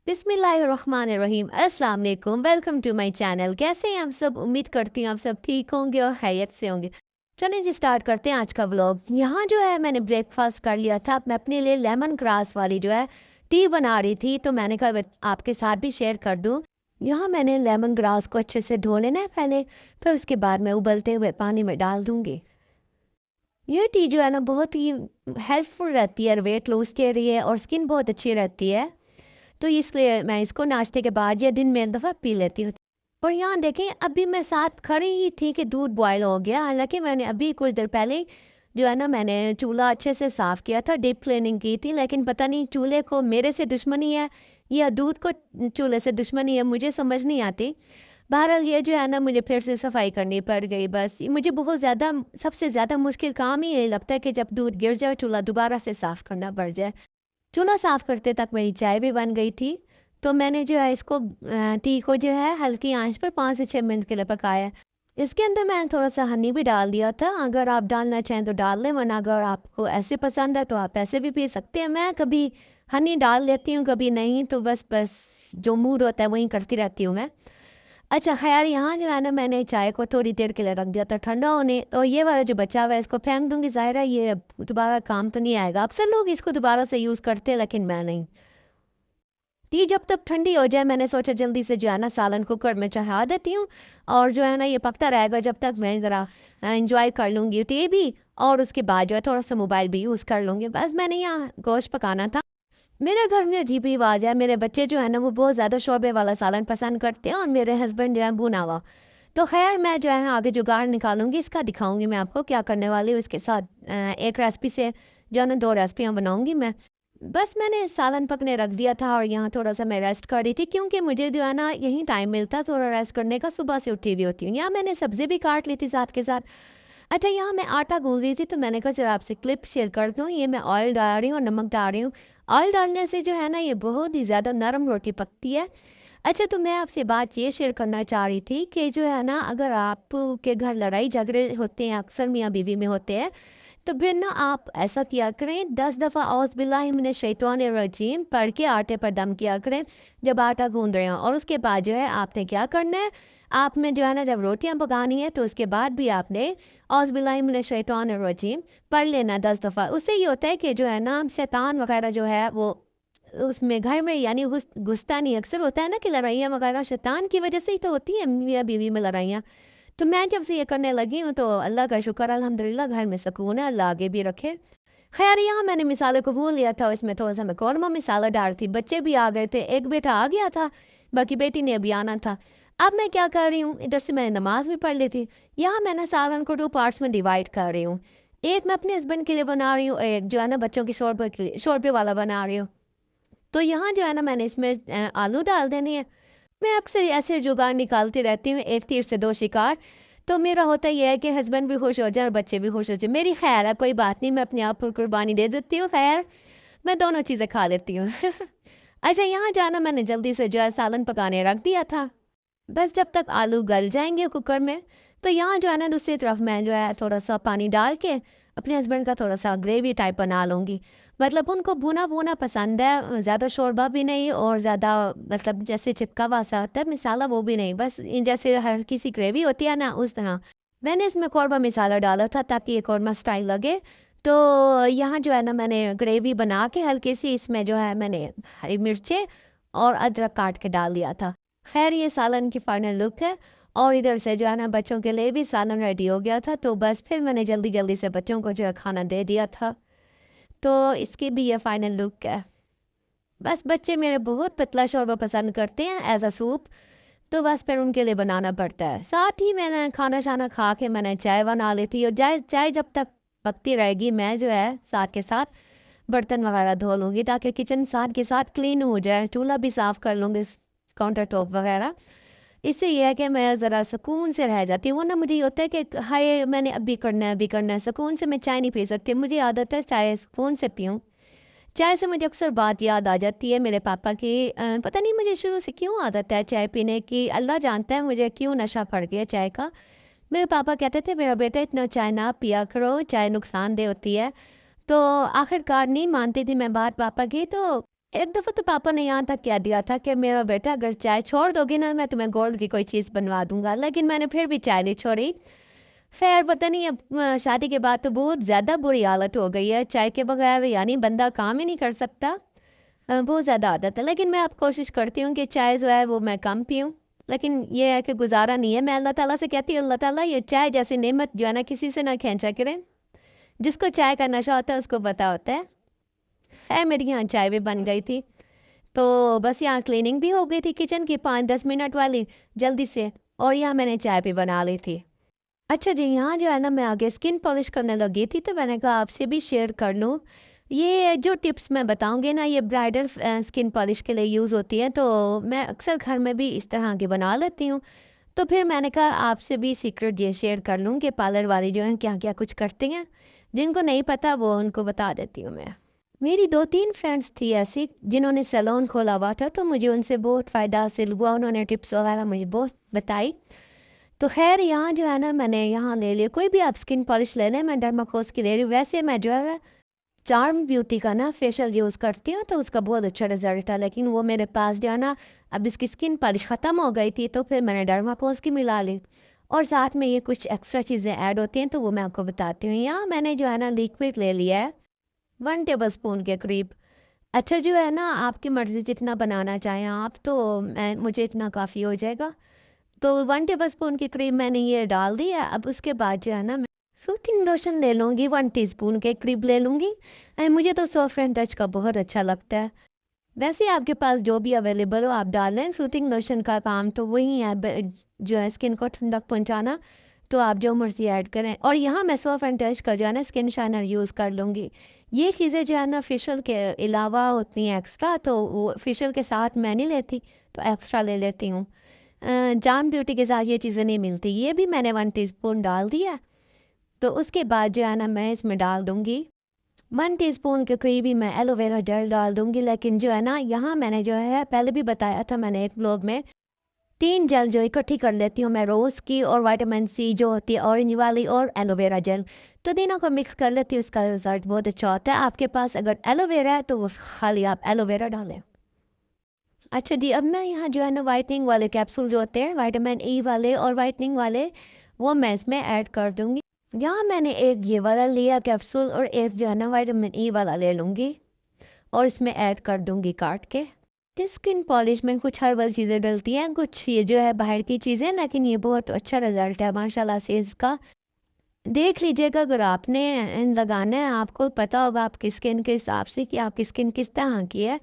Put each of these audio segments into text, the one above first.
बिस्मिल्लाहिर्रहमानिर्रहीम। अस्सलाम वालेकुम, वेलकम टू माय चैनल। कैसे हैं आप सब? उम्मीद करती हूँ आप सब ठीक होंगे और खैरियत से होंगे। चलिए जी स्टार्ट करते हैं आज का व्लॉग। यहाँ जो है मैंने ब्रेकफास्ट कर लिया था। मैं अपने लिए लेमन ग्रास वाली जो है टी बना रही थी, तो मैंने कहा आपके साथ भी शेयर कर दूँ। यहाँ मैंने लेमन ग्रास को अच्छे से धो लेना है पहले, फिर उसके बाद मैं उबलते हुए पानी में डाल दूँगी। ये टी जो है ना बहुत ही हेल्पफुल रहती है वेट लॉस के लिए, और स्किन बहुत अच्छी रहती है। तो इसलिए मैं इसको नाश्ते के बाद या दिन में एक दफ़ा पी लेती हूँ। और यहाँ देखें, अभी मैं साथ खड़ी ही थी कि दूध बॉयल हो गया। हालांकि मैंने अभी कुछ देर पहले जो है ना मैंने चूल्हा अच्छे से साफ़ किया था, डीप क्लीनिंग की थी, लेकिन पता नहीं चूल्हे को मेरे से दुश्मनी है या दूध को चूल्हे से दुश्मनी है, मुझे समझ नहीं आती। बहरहाल ये जो है ना मुझे फिर से सफाई करनी पड़ गई। बस मुझे बहुत ज़्यादा सबसे ज़्यादा मुश्किल काम ही यही लगता है कि जब दूध गिर जाए चूल्हा दोबारा से साफ़ करना पड़ जाए। चूल्हा साफ़ करते तक मेरी चाय भी बन गई थी। तो मैंने जो है इसको टी को जो है हल्की आंच पर 5 से 6 मिनट के लिए पकाया। इसके अंदर मैंने थोड़ा-सा हनी भी डाल दिया था। अगर आप डालना चाहें तो डाल लें, वरना अगर आपको ऐसे पसंद है तो आप ऐसे भी पी सकते हैं। मैं कभी हनी डाल लेती हूँ, कभी नहीं, तो बस जो मूड होता है वही करती रहती हूँ मैं। अच्छा ख़ैर, यहाँ जो है ना मैंने चाय को थोड़ी देर के लिए रख दिया था ठंडा होने, और ये वाला जो बचा हुआ है इसको फेंक दूँगी। ज़ाहिर है ये दोबारा काम तो नहीं आएगा। अक्सर लोग इसको दोबारा से यूज़ करते हैं, लेकिन मैं नहीं। टी जब तक ठंडी हो जाए, मैंने सोचा जल्दी से जो है ना सालन कुकर में चढ़ा देती हूँ, और जो है ना ये पकता रहेगा जब तक मैं ज़रा एंजॉय कर लूँगी टी भी, और उसके बाद जो है थोड़ा-सा मोबाइल भी यूज़ कर लूँगी। बस मैंने यहाँ गोश्त पकाना था। मेरे घर में अजीब रिवाज है, मेरे बच्चे जो है ना वो बहुत ज़्यादा शोरबे वाला सालन पसंद करते हैं, और मेरे हस्बैंड जो है भुना हुआ। तो खैर मैं जो है आगे जुगाड़ निकालूंगी, इसका दिखाऊंगी मैं आपको क्या करने वाली हूँ इसके साथ। एक रेसिपी से जो है ना 2 रेसिपियाँ बनाऊंगी मैं। बस मैंने सालन पकने रख दिया था, और यहाँ थोड़ा-सा मैं रेस्ट कर रही थी, क्योंकि मुझे जो है ना यहीं टाइम मिलता है थोड़ा रेस्ट करने का। सुबह से उठी हुई होती हूँ। यहाँ मैंने सब्ज़ी भी काट ली थी साथ के साथ। अच्छा, यहाँ मैं आटा गूँध रही थी, तो मैंने कहा ज़रा आपसे क्लिप शेयर कर दूँ। ये मैं ऑयल डाल रही हूँ और नमक डाल रही हूँ। ऑयल डालने से जो है ना ये बहुत ही ज़्यादा नरम रोटी पकती है। अच्छा, तो मैं आपसे बात ये शेयर करना चाह रही थी कि जो है ना अगर आपके घर लड़ाई झगड़े होते हैं, अक्सर मियाँ-बीवी में होते हैं, तो फिर ना आप ऐसा किया करें, 10 दफ़ा औज़ बिल्लाहि मिनश शैतानिर रजीम पढ़ के आटे पर दम किया करें जब आटा गूँध रहे हों। और उसके बाद जो है आपने क्या करना है, आपने जो है ना जब रोटियाँ पकानी है तो उसके बाद भी आपने औज़ बिल्लाहि मिनश शैतानिर रजीम पढ़ लेना 10 दफ़ा। उससे ये होता है कि जो है ना शैतान वग़ैरह जो है वो उसमें घर में यानी घुसता नहीं। अक्सर होता है ना कि लड़ाइयाँ वग़ैरह शैतान की वज़ह से ही तो होती हैं, मियाँ-बीवी में लड़ाइयाँ। तो मैं जब से ये करने लगी हूँ तो अल्लाह का शुक्र अल्हम्दुलिल्लाह घर में सुकून है, अल्लाह आगे भी रखे। ख़ैर, यहाँ मैंने मसाले को भून लिया था, इसमें थोड़ा-सा मैं कौरमा मसाला डाल रही थी। बच्चे भी आ गए थे, एक बेटा आ गया था, बाकी बेटी ने अभी आना था। अब मैं क्या कर रही हूँ, इधर से मैंने नमाज़ भी पढ़ ली थी। यहाँ मैं ना सालन को 2 पार्ट्स में डिवाइड कर रही हूँ। एक मैं अपने हस्बैंड के लिए बना रही हूँ, एक जो है ना बच्चों के शोरबे के लिए शोरबे वाला बना रही हूँ। तो यहाँ जो है ना मैंने इसमें आलू डाल देने हैं। मैं अक्सर ऐसे जुगाड़ निकालती रहती हूँ, एक तीर से 2 शिकार। तो मेरा होता ये है कि हस्बैंड भी खुश हो जाए और बच्चे भी खुश हो जाए। मेरी खैर है, कोई बात नहीं, मैं अपने आप पर कुर्बानी दे देती हूँ। खैर, मैं दोनों चीज़ें खा लेती हूँ। अच्छा, यहाँ जाना मैंने जल्दी से जो है सालन पकाने रख दिया था। बस जब तक आलू गल जाएँगे कुकर में, तो यहाँ जो है ना दूसरी तरफ मैं जो है थोड़ा-सा पानी डाल के अपने हस्बैंड का थोड़ा-सा ग्रेवी टाइप बना लूँगी। मतलब उनको भुना-भुना पसंद है, ज़्यादा शोरबा भी नहीं और ज़्यादा मतलब जैसे चिपका हुआ सा होता है मसाला वो भी नहीं, बस जैसे हर किसी ग्रेवी होती है ना उस तरह। मैंने इसमें कौरमा मसाला डाला था ताकि ये कौरमा स्टाइल लगे। तो यहाँ जो है ना मैंने ग्रेवी बना के हल्की-सी इसमें जो है मैंने हरी मिर्चें और अदरक काट के डाल दिया था। ख़ैर, ये सालन की फाइनल लुक है, और इधर से जो है ना बच्चों के लिए भी सालन रेडी हो गया था, तो बस फिर मैंने जल्दी-जल्दी से बच्चों को जो है खाना दे दिया था। तो इसकी भी ये फाइनल लुक है। बस बच्चे मेरे बहुत पतला शोरबा पसंद करते हैं एज़ अ सूप, तो बस फिर उनके लिए बनाना पड़ता है। साथ ही मैंने खाना-शाना खा के मैंने चाय बना ली थी, और चाय चाय जब तक पकती रहेगी मैं जो है साथ के साथ बर्तन वगैरह धो लूँगी, ताकि किचन साथ के साथ क्लीन हो जाए। चूल्हा भी साफ़ कर लूँगी, काउंटर टॉप वगैरह। इससे ये है कि मैं ज़रा सुकून से रह जाती हूँ, वरना मुझे ये होता है कि हाय मैंने अभी करना है, अभी करना है। सुकून से मैं चाय नहीं पी सकती, मुझे आदत है चाय सुकून से पीऊँ। चाय से मुझे अक्सर बात याद आ जाती है मेरे पापा की। पता नहीं मुझे शुरू से क्यों आदत है चाय पीने की, अल्लाह जानता है मुझे क्यों नशा पड़ गया चाय का। मेरे पापा कहते थे मेरा बेटा इतना चाय ना पिया करो, चाय नुकसानदेह होती है। तो आखिरकार नहीं मानती थी मैं बात पापा की, तो एक दफ़ा तो पापा ने यहाँ तक कह दिया था कि मेरा बेटा अगर चाय छोड़ दोगे ना मैं तुम्हें गोल्ड की कोई चीज़ बनवा दूँगा, लेकिन मैंने फिर भी चाय नहीं छोड़ी। ख़ैर पता नहीं अब शादी के बाद तो बहुत ज़्यादा बुरी हालत हो गई है, चाय के बगैर यानी बंदा काम ही नहीं कर सकता। बहुत ज़्यादा आदत है, लेकिन मैं अब कोशिश करती हूँ कि चाय जो है वो मैं कम पीऊँ। लेकिन ये है कि गुज़ारा नहीं है, मैं अल्लाह ताला से कहती हूँ अल्लाह ताला ये चाय जैसी नेमत जो है ना किसी से ना खींचा करें। जिसको चाय का नशा होता है उसको पता होता है। खैर मेरी यहाँ चाय भी बन गई थी, तो बस यहाँ क्लीनिंग भी हो गई थी किचन की 5-10 मिनट वाली जल्दी से, और यहाँ मैंने चाय भी बना ली थी। अच्छा जी, यहाँ जो है ना मैं आगे स्किन पॉलिश करने लगी थी, तो मैंने कहा आपसे भी शेयर कर लूँ। ये जो टिप्स मैं बताऊँगी ना ये ब्राइडल स्किन पॉलिश के लिए यूज़ होती है, तो मैं अक्सर घर में भी इस तरह की बना लेती हूँ। तो फिर मैंने कहा आपसे भी सीक्रेट ये शेयर कर लूँ कि पार्लर वाली जो हैं क्या-क्या कुछ करती हैं। जिनको नहीं पता वो उनको बता देती हूँ मैं। मेरी 2-3 फ्रेंड्स थी ऐसी जिन्होंने सैलून खोला हुआ था, तो मुझे उनसे बहुत फ़ायदा हासिल हुआ, उन्होंने टिप्स वगैरह मुझे बहुत बताई। तो ख़ैर यहाँ जो है ना मैंने यहाँ ले लिया, कोई भी आप स्किन पॉलिश ले लें, मैं डर्माकोस की ले रही हूँ। वैसे मैं जो है चार्म ब्यूटी का ना फेशियल यूज़ करती हूँ, तो उसका बहुत अच्छा रिज़ल्ट था, लेकिन वो मेरे पास जो है ना अब इसकी स्किन पॉलिश ख़त्म हो गई थी, तो फिर मैंने डर्माकोस की मिला ली। और साथ में ये कुछ एक्स्ट्रा चीज़ें ऐड होती हैं, तो वो मैं आपको बताती हूँ। यहाँ मैंने जो है ना लिक्विड ले लिया है 1 टेबलस्पून के करीब। अच्छा जो है ना आपकी मर्ज़ी जितना बनाना चाहें आप, तो मैं मुझे इतना काफ़ी हो जाएगा। तो 1 टेबलस्पून के करीब मैंने ये डाल दिया। अब उसके बाद जो है ना मैं सूथिंग लोशन ले लूँगी, 1 टीस्पून के करीब ले लूँगी। मुझे तो सॉफ्ट एंड टच का बहुत अच्छा लगता है। वैसे आपके पास जो भी अवेलेबल हो आप डाल लें, सूथिंग लोशन का काम तो वही है जो है स्किन को ठंडक पहुँचाना, तो आप जो मर्ज़ी ऐड करें। और यहाँ मैं सॉफ्ट एंड टच का जो है ना स्किन शाइनर यूज़ कर लूँगी। ये चीज़ें जो है ना फेशियल के अलावा होती हैं एक्स्ट्रा, तो वो फेशियल के साथ मैं नहीं लेती, तो एक्स्ट्रा ले लेती हूँ। जान ब्यूटी के साथ ये चीज़ें नहीं मिलती। ये भी मैंने 1 टीस्पून डाल दिया। तो उसके बाद जो है ना मैं इसमें डाल दूँगी 1 टीस्पून के करीब ही मैं एलोवेरा जेल डाल दूँगी। लेकिन जो है ना यहाँ मैंने जो है पहले भी बताया था मैंने एक व्लॉग में 3 जेल जो इकट्ठी कर लेती हूँ मैं, रोज़ की और विटामिन सी जो होती है ऑरेंज वाली और एलोवेरा जेल। तो तीनों को मिक्स कर लेती हूँ, इसका रिज़ल्ट बहुत अच्छा होता है। आपके पास अगर एलोवेरा है तो वो खाली आप एलोवेरा डालें। अच्छा जी, अब मैं यहाँ जो है ना व्हाइटनिंग वाले कैप्सूल जो होते हैं विटामिन ई वाले और व्हाइटनिंग वाले, वो मैं इसमें ऐड कर दूँगी। यहाँ मैंने एक ये वाला लिया कैप्सूल और एक जो है ना विटामिन ई वाला ले लूँगी और इसमें ऐड कर दूँगी काट के। इस स्किन पॉलिश में कुछ हर्बल चीज़ें डलती हैं, कुछ ये जो है बाहर की चीज़ें, लेकिन ये बहुत अच्छा रिज़ल्ट है माशाल्लाह से इसका। देख लीजिएगा अगर आपने लगाना है, आपको पता होगा आपकी स्किन के हिसाब से कि आपकी स्किन किस तरह की है।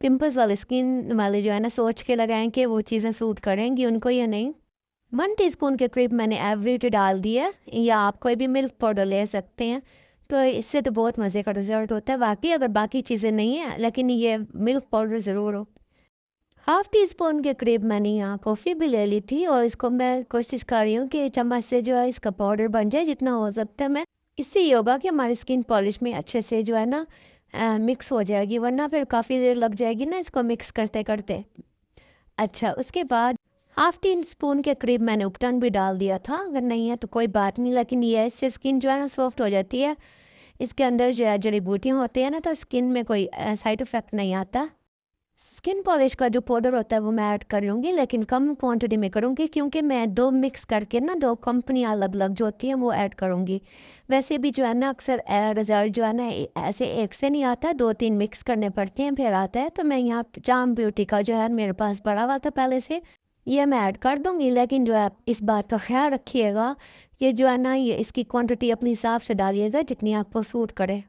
पिंपल्स वाले स्किन वाले जो है ना सोच के लगाएं कि वो चीज़ें सूट करेंगी उनको या नहीं। 1 टीस्पून के करीब मैंने एवरेट डाल दिया, या आप कोई भी मिल्क पाउडर ले सकते हैं, तो इससे तो बहुत मज़े का रिजल्ट होता है। बाकी अगर बाकी चीज़ें नहीं हैं लेकिन ये मिल्क पाउडर ज़रूर हो। हाफ़ टी स्पून के करीब मैंने यहाँ कॉफ़ी भी ले ली थी, और इसको मैं कोशिश कर रही हूँ कि चम्मच से जो है इसका पाउडर बन जाए जितना हो सकता है। मैं इससे ये होगा कि हमारी स्किन पॉलिश में अच्छे से जो है ना मिक्स हो जाएगी, वरना फिर काफ़ी देर लग जाएगी ना इसको मिक्स करते करते। अच्छा, उसके बाद हाफ़ टी स्पून के करीब मैंने उपटन भी डाल दिया था, अगर नहीं है तो कोई बात नहीं, लेकिन ये है इससे स्किन जो है ना सॉफ्ट हो जाती है। इसके अंदर जो है जड़ी-बूटियाँ होती हैं ना, तो स्किन में कोई साइड इफ़ेक्ट नहीं आता। स्किन पॉलिश का जो पाउडर होता है वो मैं ऐड कर लूँगी, लेकिन कम क्वांटिटी में करूँगी क्योंकि मैं 2 मिक्स करके ना 2 कंपनियाँ अलग-अलग जो होती हैं वो ऐड करूँगी। वैसे भी जो है ना अक्सर रिज़ल्ट जो है ना ऐसे एक से नहीं आता, 2-3 मिक्स करने पड़ते हैं फिर आता है। तो मैं यहाँ चार्म ब्यूटी का जो है मेरे पास पड़ा हुआ था पहले से, ये मैं ऐड कर दूँगी। लेकिन जो है इस बात का ख़्याल रखिएगा कि जो है ना ये इसकी क्वांटिटी अपने हिसाब से डालिएगा जितनी आपको सूट करे।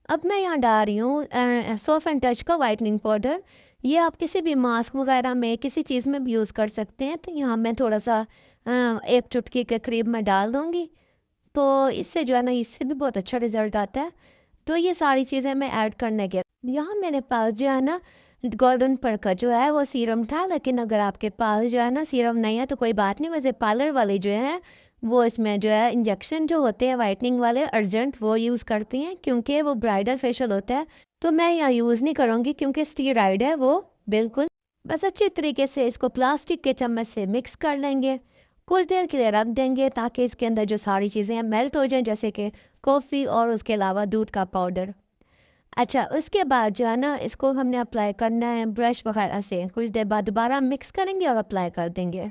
अब मैं यहाँ डाल रही हूँ सॉफ्ट एंड टच का वाइटनिंग पाउडर। ये आप किसी भी मास्क वगैरह में किसी चीज़ में भी यूज़ कर सकते हैं। तो यहाँ मैं थोड़ा सा 1 चुटकी के करीब मैं डाल दूँगी। तो इससे जो है ना इससे भी बहुत अच्छा रिज़ल्ट आता है। तो ये सारी चीज़ें मैं ऐड करने के यहाँ मेरे पास जो है ना गोल्डन पर का जो है वो सीरम था, लेकिन अगर आपके पास जो है ना सीरम नहीं है तो कोई बात नहीं। वैसे पार्लर वाले जो हैं वो इसमें जो है इंजेक्शन जो होते हैं वाइटनिंग वाले अर्जेंट वो यूज़ करती हैं, क्योंकि वो ब्राइडल फेशियल होता है। तो मैं यहाँ यूज़ नहीं करूँगी क्योंकि स्टीरॉइड है वो बिल्कुल। बस अच्छे तरीके से इसको प्लास्टिक के चम्मच से मिक्स कर लेंगे, कुछ देर के लिए रख देंगे ताकि इसके अंदर जो सारी चीज़ें हैं मेल्ट हो जाएं, जैसे कि कॉफ़ी और उसके अलावा दूध का पाउडर। अच्छा, उसके बाद जो है ना इसको हमने अप्लाई करना है ब्रश वगैरह से। कुछ देर बाद दोबारा मिक्स करेंगे और अप्लाई कर देंगे।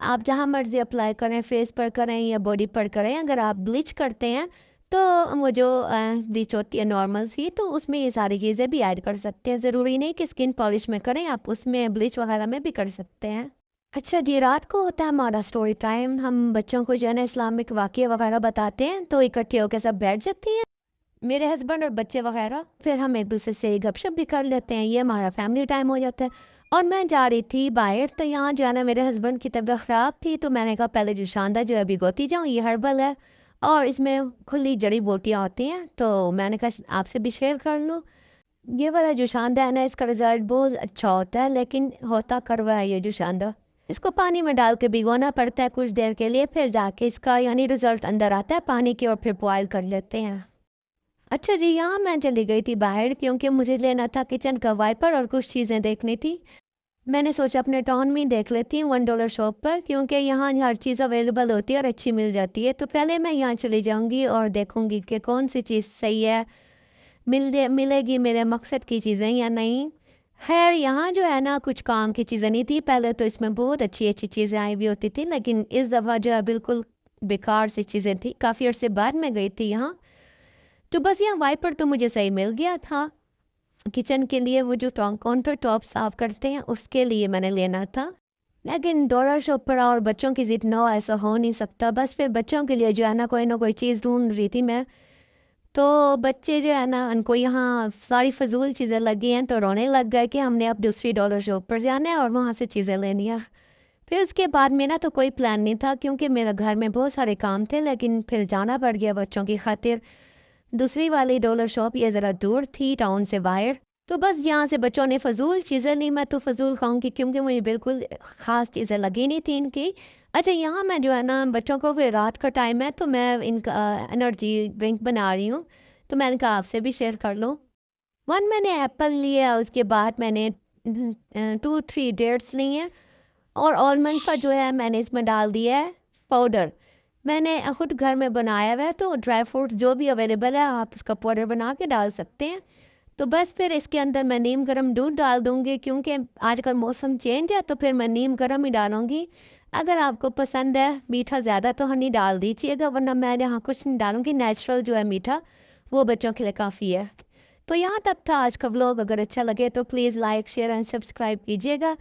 आप जहाँ मर्ज़ी अप्लाई करें, फेस पर करें या बॉडी पर करें। अगर आप ब्लीच करते हैं तो वो जो ब्लीच होती है नॉर्मल सी, तो उसमें ये सारी चीज़ें भी ऐड कर सकते हैं। ज़रूरी नहीं कि स्किन पॉलिश में करें, आप उसमें ब्लीच वगैरह में भी कर सकते हैं। अच्छा जी, रात को होता है हमारा स्टोरी टाइम। हम बच्चों को जो है ना इस्लामिक वाक़या वगैरह बताते हैं, तो इकट्ठे होकर सब बैठ जाती हैं, मेरे हस्बैंड और बच्चे वगैरह। फिर हम एक दूसरे से गपशप भी कर लेते हैं, ये हमारा फैमिली टाइम हो जाता है। और मैं जा रही थी बाहर, तो यहाँ जो है ना मेरे हस्बैंड की तबीयत ख़राब थी, तो मैंने कहा पहले जोशानदा जो है भिगोती जाऊँ, ये हर्बल है और इसमें खुली जड़ी बूटियाँ होती हैं, तो मैंने कहा आपसे भी शेयर कर लूँ। ये वाला जोशानदा है ना, इसका रिज़ल्ट बहुत अच्छा होता है, लेकिन होता कड़वा है ये जोशानदा। इसको पानी में डाल के भिगोना पड़ता है कुछ देर के लिए, फिर जाके इसका यानी रिज़ल्ट अंदर आता है पानी के, और फिर बॉयल कर लेते हैं। अच्छा जी, यहाँ मैं चली गई थी बाहर क्योंकि मुझे लेना था किचन का वाइपर और कुछ चीज़ें देखनी थी। मैंने सोचा अपने टाउन में ही देख लेती हूँ $1 शॉप पर, क्योंकि यहाँ हर चीज़ अवेलेबल होती है और अच्छी मिल जाती है। तो पहले मैं यहाँ चली जाऊँगी और देखूँगी कि कौन सी चीज़ सही है, मिलेगी मेरे मकसद की चीज़ें या नहीं। खैर यहाँ जो है ना कुछ काम की चीज़ें नहीं थी। पहले तो इसमें बहुत अच्छी अच्छी चीज़ें आई हुई होती थी, लेकिन इस दफ़ा जो है बिल्कुल बेकार सी चीज़ें थी। काफ़ी अर्से बाद में गई थी यहाँ, तो बस यहाँ वाइपर तो मुझे सही मिल गया था। किचन के लिए वो जो काउंटर टॉप साफ करते हैं उसके लिए मैंने लेना था, लेकिन डॉलर शॉप पर और बच्चों की जिद ना हो, ऐसा हो नहीं सकता। बस फिर बच्चों के लिए जो है ना कोई चीज़ ढूंढ रही थी मैं। तो बच्चे जो है ना उनको यहाँ सारी फजूल चीज़ें लगी हैं, तो रोने लग गए कि हमने अब दूसरी डॉलर शॉप पर जाना है और वहाँ से चीज़ें लेनी है। फिर उसके बाद मेरा तो कोई प्लान नहीं था क्योंकि मेरे घर में बहुत सारे काम थे, लेकिन फिर जाना पड़ गया बच्चों की खातिर। दूसरी वाली डॉलर शॉप ये ज़रा दूर थी टाउन से बाहर, तो बस यहाँ से बच्चों ने फ़जूल चीज़ें ली। मैं तो फ़जूल खाऊंगी क्योंकि मुझे बिल्कुल ख़ास चीज़ें लगी नहीं थी इनकी। अच्छा, यहाँ मैं जो है ना बच्चों को, फिर रात का टाइम है तो मैं इनका एनर्जी ड्रिंक बना रही हूँ, तो मैंने कहा आपसे भी शेयर कर लो। वन मैंने एप्पल लिया, उसके बाद मैंने 2-3 डेट्स ली हैं, और आलमंड का जो है मैंने इसमें डाल दिया है पाउडर। मैंने खुद घर में बनाया हुआ है, तो ड्राई फ्रूट्स जो भी अवेलेबल है आप उसका पाउडर बना के डाल सकते हैं। तो बस फिर इसके अंदर मैं नीम गर्म दूध डाल दूँगी क्योंकि आजकल मौसम चेंज है, तो फिर मैं नीम गर्म ही डालूँगी। अगर आपको पसंद है मीठा ज़्यादा तो हनी डाल दीजिएगा, वरना मैं यहाँ कुछ नहीं डालूँगी। नेचुरल जो है मीठा वो बच्चों के लिए काफ़ी है। तो यहाँ तक था आज का व्लॉग। अगर अच्छा लगे तो please like share and subscribe कीजिएगा।